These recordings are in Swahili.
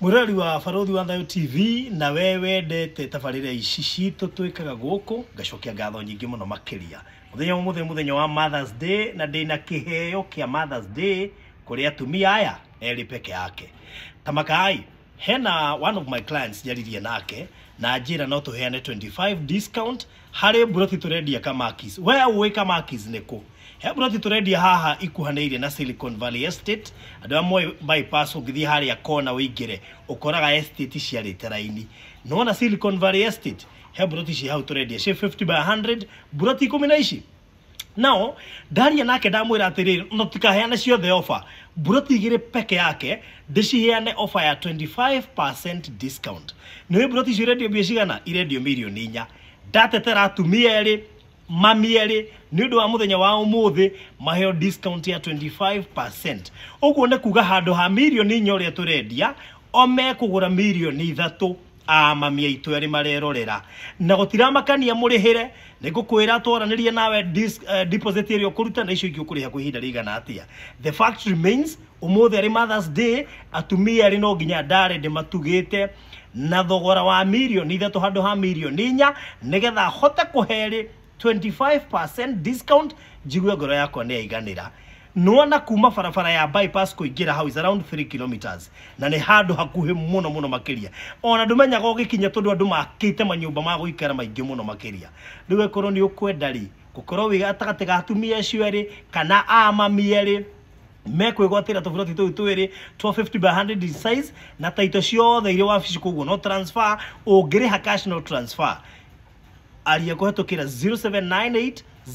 Murari wa Barothi wa Thayo TV na wewe ndete tabarire ici citũ twikaga guku ngacokia ngatho nyingi muno makiria muthenya wa Mother's Day na ndina kiheo kia Mother's Day kuri atumia aya eri peke yake tamakai hena one of my clients jaririe nake na ajira no tuheane 25 discount hari buroti turendia kamakis we uwe kamakis niko he buroti turendia haha ikuhaneirie na Silicon Valley Estate andu amwe bypass ugithi hari ya kona wingire ukoraga estate ciari teraini no na Silicon Valley Estate he buroti ci hau turendia 50 by 100 buroti 10 ici now daria nake ndamwira atiriri no tikaheana ciothe offer buroti igire peke yake ndiciheane offer ya 25% discount no buroti ci radio biashigana iredio milioni 4 ndatetera atumia eri mami eri ni undu wa muthenya wa umuthi maheo discount ya 25%. Uguo ne kuga handu ha milioni 4 uria turendia ome kugura milioni 3 mami aitu eri marerorera na gutiramakania murihire nigukwira twaranirie nawe deposit iri ukuruta na icio ingĩ ukuriha kwa ihinda rigana atia. The fact remains umuthi ari Mother's Day atumia eri no nginya ndare ndimatugite na thogora wa milioni 3 handu ha milioni 4 nigetha hote kuheri 25% discount jigwe ngoro yakwa ni aiganira nuona kuma barabara ya bypass kuingira hau is around 3 kilometers na ni handu hakuhe muno makiria ona ndumenyaga ugikinya tondu andu makite manyumba ma guikara maingi muno makiria riwe korwo ni ukwendari gukorwo wi gatagati ga atumia acio eri kana mami eri mekwigwatira tuburoti tu twiri 250 by 100 in size na taito ciothe ire wabici kuguo no transfer ungiriha cash no transfer aria kuhetukira 0798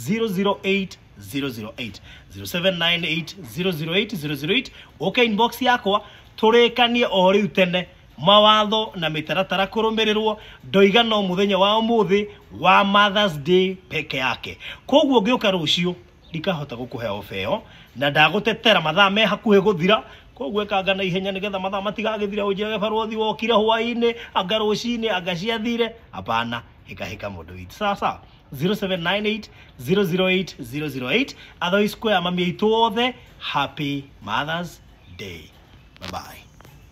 008 008 0798 008 008 okay inbox yakwa turikanie o riu tene mawatho na mitaratara kurumirirwo ndoiga no muthenya wa umuthi wa Mother's Day peke yake koguo ngiuka rucio ndikahota gukuhe ofeo na ndagutetera mathaa me hakuhe guthira koguo ekanga na ihenya nigetha mathaa matigagithira unjirage Barothi wokire hwaine anga rucine anga ciathire hapana hika mundu witu sasa 0798 008 008 otherwise kwa mami aitu othe happy Mother's Day. Bye bye.